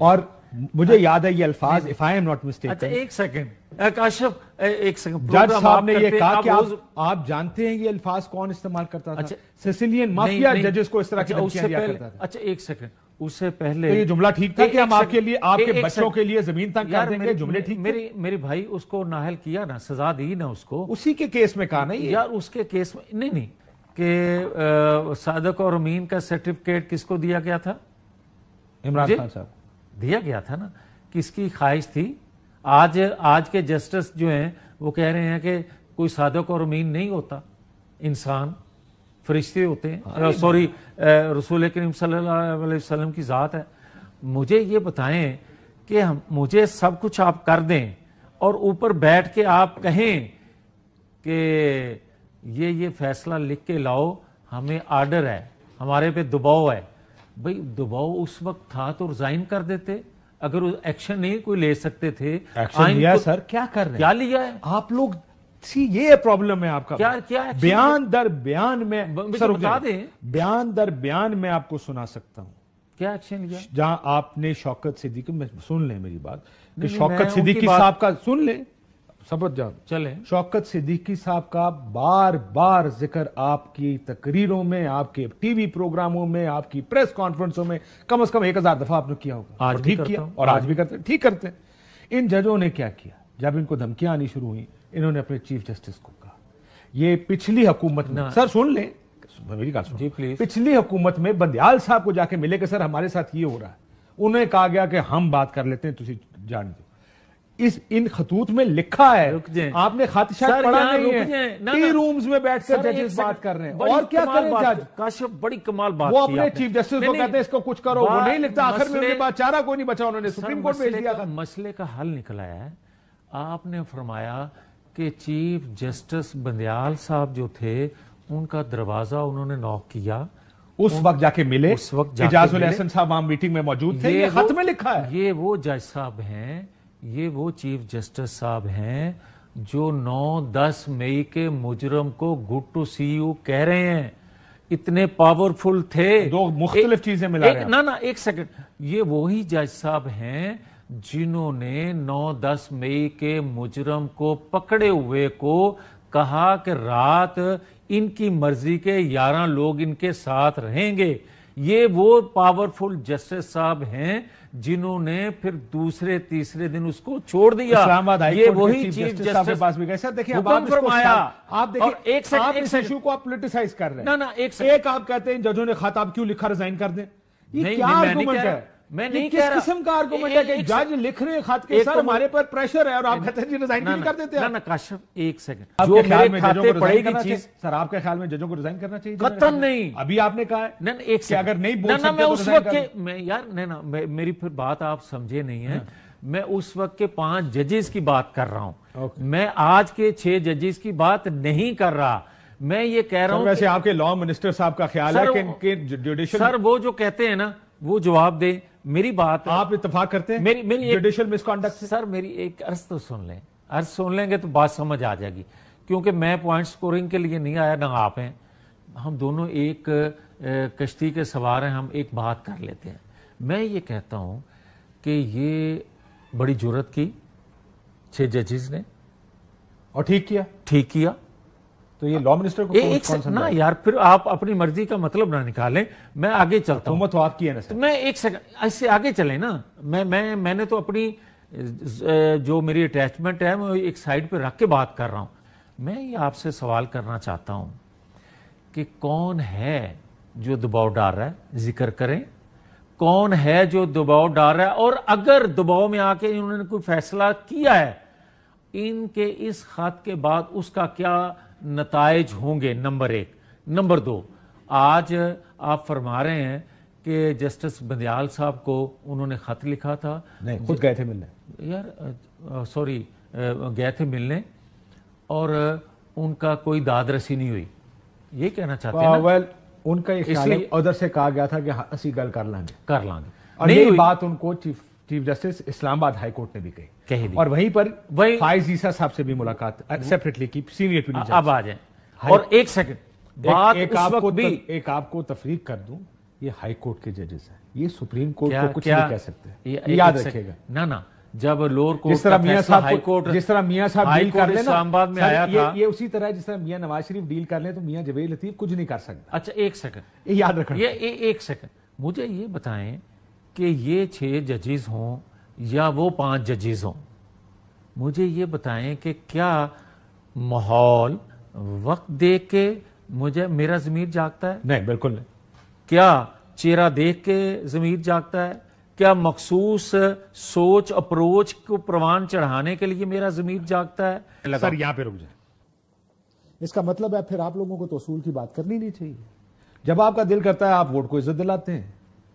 اور مجھے یاد ہے یہ الفاظ if I am not mistaken. اچھا ایک سیکنڈ کاشف ایک سیکنڈ. جج صاحب نے یہ کہا کہ آپ جانتے ہیں یہ الفاظ کون استعمال کرتا تھا؟ سیسیلین مافیا ججز کو اس طرح کی دھمکیاں دیا کرتا تھا. اچھا ایک سیکنڈ, اس سے پہلے یہ جملہ ٹھیک تھا کہ ہم آپ کے لیے آپ کے بچوں کے لیے زمین تنگ کر دیں گے؟ جملے ٹھیک تھے؟ میرے بھائی اس کو نااہل کیا نا, سزا دی نا اس کو. اسی کے کیس میں کہا نا یار, اس کے کیس میں نہیں کہ صادق اور امین کا سرٹیفکیٹ کس کو دیا گیا تھا؟ عمران خان صاحب دیا گیا تھا نا. کس کی خواہش تھی؟ آج کے جسٹس جو ہیں وہ کہہ رہے ہیں کہ کوئی صادق اور امین نہیں ہوتا, انسان فرشتے ہوتے ہیں, سوری رسول کریم صلی اللہ علیہ وسلم کی ذات ہے. مجھے یہ بتائیں کہ مجھے سب کچھ آپ کر دیں اور اوپر بیٹھ کے آپ کہیں کہ یہ فیصلہ لکھ کے لاؤ, ہمیں آرڈر ہے, ہمارے پہ دباؤ ہے. بھئی دباؤ اس وقت تھا تو ریزائن کر دیتے. اگر ایکشن نہیں کوئی لے سکتے تھے. ایکشن لیا سر, کیا کر رہے ہیں؟ کیا لیا ہے آپ لوگ؟ یہ پرابلم ہے آپ کا. کیا بیان در بیان میں بتا دیں, بیان در بیان میں آپ کو سنا سکتا ہوں کیا ایکشن لیا. جہاں آپ نے شوکت صدیقی, میں سن لیں میری بات, کہ شوکت صدیقی صاحب کا سن لیں, سبت جاؤ چلیں. شوکت صدیقی صاحب کا بار بار ذکر آپ کی تقریروں میں, آپ کے ٹی وی پروگراموں میں, آپ کی پریس کانفرنسوں میں کم از کم 1000 دفعہ آپ نے کیا ہوگا. آج ٹھیک کیا اور آج بھی کرتے ہیں, ٹھیک کرتے ہیں. ان ججوں نے کیا کیا؟ جب ان کو دھمکیاں آنی شروع ہوئی, انہوں نے اپنے چیف جسٹس کو کہا. یہ پچھلی حکومت میں, سر سن لیں میری بات سن, پچھلی حکومت میں بندیال صاحب کو جا کے ملے کہ سر ہمارے ساتھ یہ ہو رہا ہے. انہیں کہا گیا کہ ہم بات کر لیتے ہیں, تجھے جان دو. ان خطوط میں لکھا ہے, آپ نے خط شاید پڑھا نہیں ہے, ٹی رومز میں بیٹھ کر ججز بات کر رہے ہیں. اور کیا کریں جج؟ کاشف بڑی کمال بات, وہ اپنے چیف جسٹس کو کہتے ہیں اس کو کچھ کرو, وہ نہیں لکھتا. آخر میں ان کے بعد چارہ کوئی نہیں بچا, انہوں نے سپریم کورٹ بھیج دیا تھا. مسئلے کا حل نکلا ہے. آپ نے فرمایا کہ چیف جسٹس بندیال صاحب جو تھے ان کا دروازہ انہوں نے نوک کیا, اس وقت جا کے ملے. اس وقت اعجاز الاحسن صاحب وہاں میٹنگ میں موجود تھے. یہ خط میں لکھا ہے. یہ وہ جج صاحب ہیں, یہ وہ چیف جسٹس صاحب ہیں جو 9-10 مئی کے مجرم کو گڈ ٹو سی یو کہہ رہے ہیں. اتنے پاورفل تھے. دو مختلف چیزیں ملا رہے ہیں. نا ایک سیکنڈ, یہ وہی جج صاحب ہیں جنہوں نے 9-10 مئی کے مجرم کو پکڑے ہوئے کو کہا کہ رات ان کی مرضی کے 11 لوگ ان کے ساتھ رہیں گے. یہ وہ پاورفل جسٹس صاحب ہیں جنہوں نے پھر دوسرے تیسرے دن اس کو چھوڑ دیا. اسلام آباد ہائی یہ کورٹ وہی کے چیف جسٹس صاحب کے پاس بھی گئے. سر دیکھیں, اب آپ فرمایا, آپ دیکھیں آپ اس ایشو کو آپ پولیٹیسائز کر رہے ہیں. ایک آپ کہتے ہیں ججوں نے خط آپ کیوں لکھا ریزائن کر دیں. یہ کیا آرگومنٹ ہے؟ میں نہیں کس قسم کا آرگومنٹ ہے کہ جج لکھ رہے ہیں خط کے سر ہمارے پر پریشر ہے اور آپ کہتے ہیں جی ریزائن نہیں کر دیتے. نا کاشف ایک سیکنڈ, جو میرے کھاتے پڑے گی چیز, سر آپ کے خیال میں ججوں کو ریزائن کرنا چاہیے؟ قطعاً نہیں. ابھی آپ نے کہا ہے کہ اگر نہیں بول سکتے میں اس وقت کے, میں یار نہیں, میری پھر بات آپ سمجھے نہیں ہے. میں اس وقت کے 5 ججز کی بات کر رہا ہوں, میں آج کے 6 ججز کی بات نہیں کر رہا. میں یہ کہہ رہا ہوں ویسے آپ کے لا منسٹر صاحب کا خیال ہے کہ ان کے جوڈیشل, سر وہ جو کہتے ہیں نا وہ جواب دیں. میری بات آپ اتفاق کرتے ہیں جوڈیشل مس کنڈکٹ سے؟ سر میری ایک عرض تو سن لیں, عرض سن لیں گے تو بات سمجھ آ جائے گی. کیونکہ میں پوائنٹ سکورنگ کے لیے نہیں آیا, نہ آپ ہیں. ہم دونوں ایک کشتی کے سوار ہیں, ہم ایک بات کر لیتے ہیں. میں یہ کہتا ہوں کہ یہ بڑی جرت کی 6 ججز نے, اور ٹھیک کیا. تو یہ لا منسٹر کو نا یار, پھر آپ اپنی مرضی کا مطلب نہ نکالیں. میں آگے چلتا ہوں. حکومت آپ کی ہے نا سر. میں ایک سیکنڈ ایسے آگے چلیں نا. میں نے تو اپنی جو میری اٹیچمنٹ ہے میں ایک سائڈ پہ رکھ کے بات کر رہا ہوں. میں یہ آپ سے سوال کرنا چاہتا ہوں کہ کون ہے جو دباؤ ڈال رہا ہے؟ ذکر کریں کون ہے جو دباؤ ڈال رہا ہے, اور اگر دباؤ میں آ کے انہوں نے کوئی فیصلہ کیا ہے, ان کے اس خط کے بعد اس کا کیا نتائج ہوں گے. نمبر 1. نمبر 2, آج آپ فرما رہے ہیں کہ جسٹس بندیال صاحب کو انہوں نے خط لکھا تھا. نہیں, خود گئے تھے ملنے. یار سوری, گئے تھے ملنے اور ان کا کوئی داد رسی نہیں ہوئی, یہ کہنا چاہتے ہیں نا. ان کا یہ خیال ہے ادھر سے کہا گیا تھا کہ اسی گل کر لیں گے. اور نہیں یہ بات ان کو چیف جسٹس اسلام آباد ہائی کورٹ نے بھی کہی, اور وہیں پر فائز عیسیٰ صاحب سے بھی ملاقات سیپریٹلی کی, سینئر اٹارنی جنرل. اب آ جائیں. اور ایک سیکنڈ بات, ایک آپ کو تفریق کر دوں, یہ ہائی کورٹ کے ججز ہیں, یہ سپریم کورٹ کو کچھ نہیں کہہ سکتے, یاد رکھیے گا. نا جب لوور کورٹ جس طرح میاں صاحب ڈیل کر لیں اسلام آباد میں آیا تھا, یہ اسی طرح جس طرح میاں نواز شریف ڈیل کر لیں تو میاں جوید لطیف کچھ نہیں کر سکتا. اچھا ایک سیکنڈ, یہ یاد رکھنا. یہ ایک سیکنڈ, مجھے یہ بتائیں کہ یہ 6 ججز ہوں یا وہ 5 ججز ہوں, مجھے یہ بتائیں کہ کیا ماحول وقت دیکھ کے مجھے میرا ضمیر جاگتا ہے؟ نہیں, بالکل نہیں. کیا چہرہ دیکھ کے ضمیر جاگتا ہے؟ کیا مخصوص سوچ اپروچ کو پروان چڑھانے کے لیے میرا ضمیر جاگتا ہے؟ سر یہاں پہ رک جائیں. اس کا مطلب ہے پھر آپ لوگوں کو تو اصول کی بات کرنی نہیں چاہیے. جب آپ کا دل کرتا ہے آپ ووٹ کو عزت دلاتے ہیں,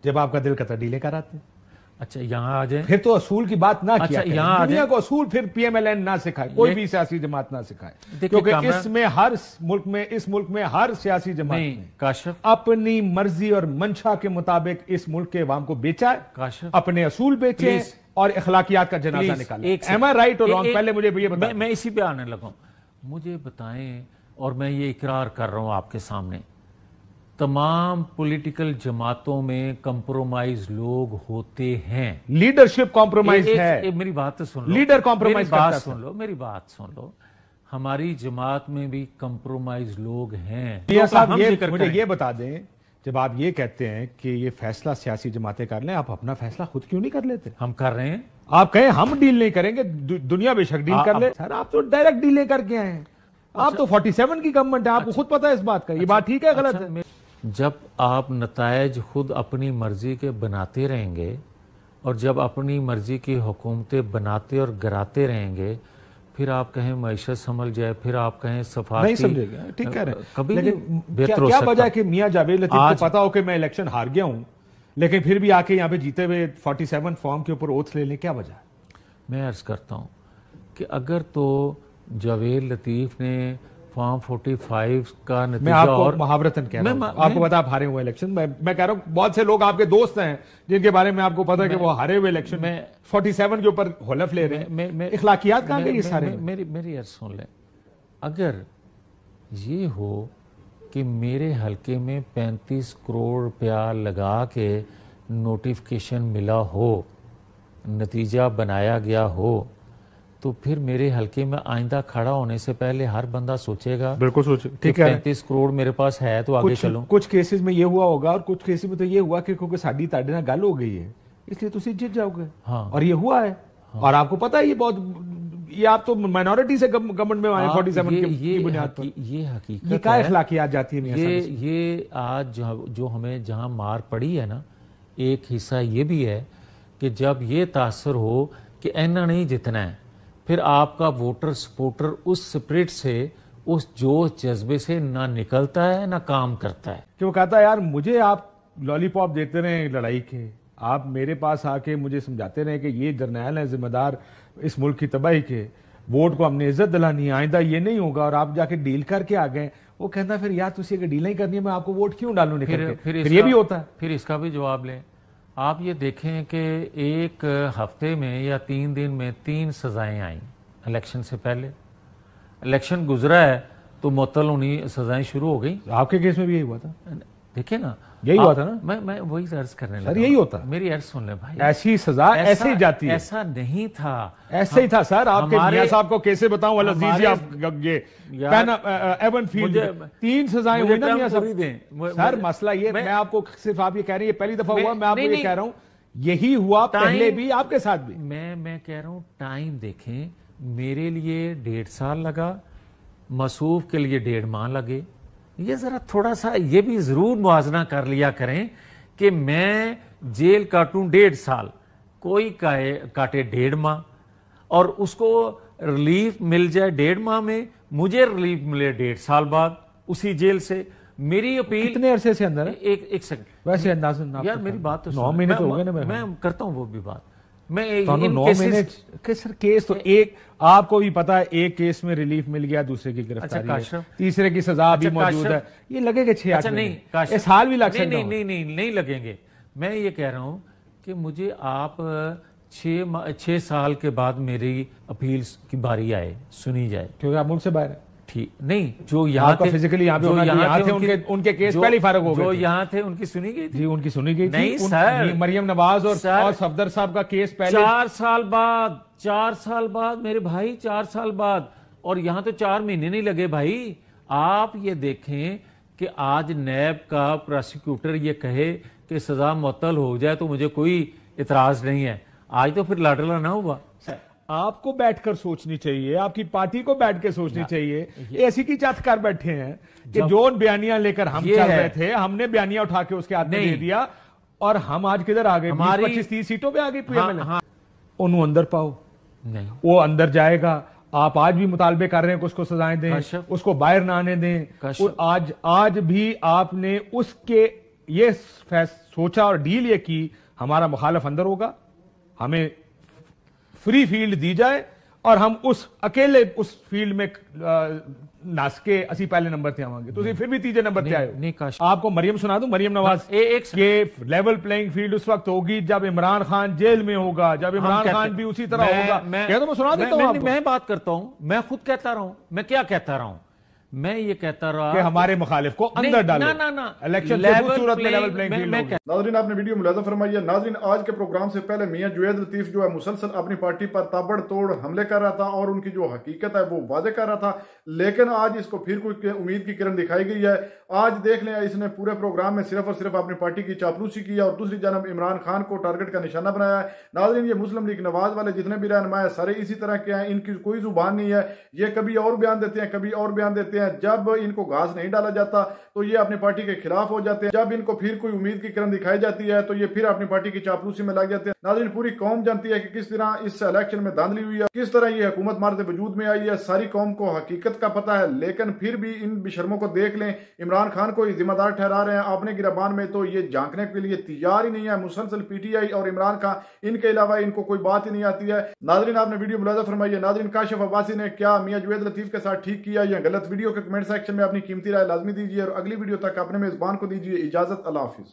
جب آپ کا دل کرتا ہے ڈیلے کراتے ہیں. اچھا یہاں آ جائیں, پھر تو اصول کی بات نہ کیا کریں. یہاں دنیا کو اصول پھر پی ایم ایل این نہ سکھائے, کوئی بھی سیاسی جماعت نہ سکھائے, کیونکہ اس ملک میں ہر سیاسی جماعت نے کاشف اپنی مرضی اور منشا کے مطابق اس ملک کے عوام کو بیچا ہے, کاشف اپنے اصول بیچے اور اخلاقیات کا جنازہ نکالا. ایم آئی رائٹ اور رانگ؟ پہلے مجھے یہ بتائیں. میں اسی پہ آنے لگا ہوں. مجھے بتائیں, اور میں یہ اقرار کر رہا ہوں آپ کے سامنے, تمام پولیٹیکل جماعتوں میں کمپرومائز لوگ ہوتے ہیں. لیڈرشپ کمپرومائز ہے. میری بات تو سن لو, لیڈر کمپرومائز بات سن لو, میری بات سن لو. ہماری جماعت میں بھی کمپرومائز لوگ ہیں. مجھے یہ بتا دیں, جب آپ یہ کہتے ہیں کہ یہ فیصلہ سیاسی جماعتیں کر لیں, آپ اپنا فیصلہ خود کیوں نہیں کر لیتے؟ ہم کر رہے ہیں. آپ کہیں ہم ڈیل نہیں کریں گے, دنیا بے شک ڈیل کر لے. سر آپ تو ڈائریکٹ ڈیلیں کر کے آئے ہیں, آپ تو 47 کی گورنمنٹ ہے, آپ کو خود پتا ہے اس بات کا. یہ بات ٹھیک ہے غلط ہے؟ جب آپ نتائج خود اپنی مرضی کے بناتے رہیں گے, اور جب اپنی مرضی کی حکومتیں بناتے اور گراتے رہیں گے, پھر آپ کہیں معیشت سنبھل جائے, پھر آپ کہیں سفارتی, نہیں سمجھے گا, ٹھیک کہہ رہے ہیں. کبھی بہتر ہو سکتا. کیا وجہ کہ میاں جاوید لطیف کو پتا ہو کہ میں الیکشن ہار گیا ہوں, لیکن پھر بھی آ کے یہاں پہ جیتے ہوئے 47 فارم کے اوپر اوتھ لے لیں, کیا وجہ ہے؟ میں عرض کرتا ہوں کہ اگر تو جاوید لطیف نے فارم 45 کا نتیجہ, میں آپ کو محاورتاً کہہ رہا ہوں, آپ کو پتا آپ ہارے ہوئے الیکشن. میں کہہ رہا ہوں بہت سے لوگ آپ کے دوست ہیں جن کے بارے میں آپ کو پتا ہے کہ وہ ہارے ہوئے الیکشن میں 47 کے اوپر حلف لے رہے ہیں. اخلاقیات کہاں گئی یہ سارے؟ میری عرض سن لیں. اگر یہ ہو کہ میرے حلقے میں 35 کروڑ روپیہ لگا کے نوٹیفکیشن ملا ہو, نتیجہ بنایا گیا ہو, تو پھر میرے حلقے میں آئندہ کھڑا ہونے سے پہلے ہر بندہ سوچے گا, بالکل سوچے, ٹھیک ہے 35 کروڑ میرے پاس ہے تو آگے چلوں. کچھ کیسز میں یہ ہوا ہوگا, اور کچھ کیسز میں تو یہ ہوا کہ کیونکہ ساڈی تاڈے نال گل ہو گئی ہے اس لیے تسی جیت جاؤ گے, اور یہ ہوا ہے. اور آپ کو پتا ہے یہ بہت, یہ آپ تو مائنورٹی سے گورنمنٹ میں آئے 47 کی بنیاد پر. یہ حقیقت یہ کیا اخلاقیات جاتی ہیں؟ یہ آج جو ہمیں جہاں مار پڑی ہے نا, ایک حصہ یہ بھی ہے کہ جب یہ تاثر ہو کہ اینا نہیں جتنا ہے, پھر آپ کا ووٹر سپورٹر اس سپرٹ سے, اس جوش جذبے سے نہ نکلتا ہے نہ کام کرتا ہے. کہ وہ کہتا ہے یار مجھے آپ لالی پاپ دیتے رہے لڑائی کے, آپ میرے پاس آ کے مجھے سمجھاتے رہے کہ یہ جرنیل ہیں ذمہ دار اس ملک کی تباہی کے, ووٹ کو ہم نے عزت دلانی ہے, آئندہ یہ نہیں ہوگا, اور آپ جا کے ڈیل کر کے آ گئے. وہ کہتا ہے پھر یار تسی اگر ڈیل نہیں کرنی ہے میں آپ کو ووٹ کیوں ڈالوں نکل کے؟ پھر یہ بھی ہوتا ہے. پھر اس کا بھی جواب لیں. آپ یہ دیکھیں کہ ایک ہفتے میں یا 3 دن میں 3 سزائیں آئیں الیکشن سے پہلے. الیکشن گزرا ہے تو معطل ہونی سزائیں شروع ہو گئی. آپ کے کیس میں بھی یہی ہوا تھا, دیکھیں نا, یہی ہوا تھا نا. میں وہی عرض کرنے لگا. سر یہی ہوتا, میری عرض سن لیں بھائی, ایسی سزا ایسے ہی جاتی ہے. ایسا نہیں تھا, ایسے ہی تھا سر. آپ کے میاں صاحب کو کیسے بتاؤں العزیزی, آپ یہ ایون فیلڈ 3 سزائیں ہوئی نا میاں صاحب. سر مسئلہ یہ, میں آپ کو صرف آپ یہ کہہ رہی ہے پہلی دفعہ ہوا, میں آپ کو یہ کہہ رہا ہوں یہی ہوا پہلے بھی آپ کے ساتھ بھی. میں کہہ رہا ہوں ٹائم دیکھیں, میرے لیے 1.5 سال لگا, مصوف کے لیے 1.5 ماہ لگے. یہ ذرا تھوڑا سا یہ بھی ضرور موازنہ کر لیا کریں کہ میں جیل کاٹوں 1.5 سال, کوئی کاٹے 1.5 ماہ, اور اس کو ریلیف مل جائے 1.5 ماہ میں, مجھے ریلیف ملے 1.5 سال بعد اسی جیل سے. میری اپیل کتنے عرصے سے اندر ہے؟ ایک سیکنڈ ویسے اندازن یار میری بات تو 9 مہینے تو ہو گئے نا. میں کرتا ہوں وہ بھی بات. میں 9 مہینے کہ سر کیس تو ایک آپ کو بھی پتا ہے, ایک کیس میں ریلیف مل گیا, دوسرے کی گرفتاری ہے, تیسرے کی سزا بھی موجود ہے. یہ لگے گا 6-8 مہینے, سال بھی لگ سکتا ہے. نہیں لگیں گے. میں یہ کہہ رہا ہوں کہ مجھے آپ 6 سال کے بعد میری اپیل کی باری آئے, سنی جائے, کیونکہ آپ ملک سے باہر ہیں. نہیں جو یہاں تھے فزیکلی یہاں تھے ان کے کیس پہلے فارغ ہو گئے، جو یہاں تھے ان کی سنی گئی تھی، جی ان کی سنی گئی تھی. نہیں سر، مریم نواز اور صفدر صاحب کا کیس پہلے 4 سال بعد میرے بھائی، 4 سال بعد، اور یہاں تو 4 مہینے نہیں لگے بھائی. آپ یہ دیکھیں کہ آج نیب کا پروسیکیوٹر یہ کہے کہ سزا معطل ہو جائے تو مجھے کوئی اعتراض نہیں ہے. آج تو پھر لاڈلا نہ ہوا. آپ کو بیٹھ کر سوچنی چاہیے، آپ کی پارٹی کو بیٹھ کے سوچنی چاہیے. ایسی کی چت کر بیٹھے ہیں کہ جو بیانیاں لے کر ہم چل رہے تھے، ہم نے بیانیاں اٹھا کے اس کے ہاتھ میں دے دیا اور ہم آج کدھر آ گئے؟ 25-30 سیٹوں پہ آ گئی پی ایم ایل. انہوں اندر پاؤ، وہ اندر جائے گا. آپ آج بھی مطالبے کر رہے ہیں کہ اس کو سزائیں دیں، اس کو باہر نہ آنے دیں. آج بھی آپ نے اس کے یہ سوچا اور ڈیل یہ کی ہمارا مخالف اندر ہوگا، ہمیں فری فیلڈ دی جائے اور ہم اس اکیلے اس فیلڈ میں ناس کے اسی پہلے نمبر تے آوانگے. تو پھر بھی تیجے نمبر تے آئے. آپ کو مریم سنا دوں، مریم نواز کہ لیول پلینگ فیلڈ اس وقت ہوگی جب عمران خان جیل میں ہوگا، جب عمران خان بھی اسی طرح ہوگا. کہہ دو میں سنا دیتا ہوں. میں بات کرتا ہوں، میں خود کہتا رہا ہوں. میں کیا کہتا رہا ہوں؟ میں یہ کہتا رہا کہ ہمارے مخالف کو اندر ڈالو. الیکشن سے صورت میں لیول پلینگ فیلڈ ہوگی. ناظرین آپ نے ویڈیو ملاحظہ فرمائی ہے. ناظرین آج کے پروگرام سے پہلے میاں جوید لطیف جو ہے مسلسل اپنی پارٹی پر تابڑ توڑ حملے کر رہا تھا اور ان کی جو حقیقت ہے وہ واضح کر رہا تھا، لیکن آج اس کو پھر کوئی امید کی کرن دکھائی گئی ہے. آج دیکھ لیں اس نے پورے پروگرام میں صرف اور صرف اپنی پارٹی کی چاپلوسی کی اور دوسری جانب عمران خان کو ٹارگٹ کا نشانہ بنایا ہے. ناظرین یہ مسلم لیگ نواز والے جتنے بھی رہنما ہیں سارے اسی طرح کے ہیں، ان کی کوئی زبان نہیں ہے. یہ کبھی اور بیان دیتے ہیں، کبھی اور بیان دیتے ہیں. جب ان کو گھاس نہیں ڈالا جاتا تو یہ اپنی پارٹی کے خلاف ہو جاتے ہیں. جب ان کو پھر کوئی امید کی کرن دکھائی جاتی ہے تو یہ پھر اپنی پارٹی کی چاپلوسی میں لگ جاتے ہیں. ناظرین پوری قوم جانتی ہے کہ کس طرح اس الیکشن میں دھاندلی ہوئی ہے، کس طرح یہ حکومت مارتے وجود میں آئی ہے. ساری قوم کو حقیقت کا پتہ ہے، لیکن پھر بھی ان بشرموں کو دیکھ لیں، عمران خان کو ہی ذمہ دار ٹھہرا رہے ہیں اپنے گربان میں، تو یہ جھانکنے کے لیے تیار ہی نہیں ہے. مسلسل پی ٹی آئی اور عمران خان ان کے علاوہ ان کو کوئی بات ہی نہیں آتی ہے. ناظرین آپ نے ویڈیو ملاحظہ فرمائی ہے. ناظرین کاشف عباسی نے کیا میاں جوید لطیف کے ساتھ ٹھیک کیا یا غلط؟ ویڈیو کے کمنٹ سیکشن میں اپنی قیمتی رائے لازمی دیجیے اور اگلی ویڈیو تک اپنے میزبان کو دیجیے اجازت. اللہ حافظ.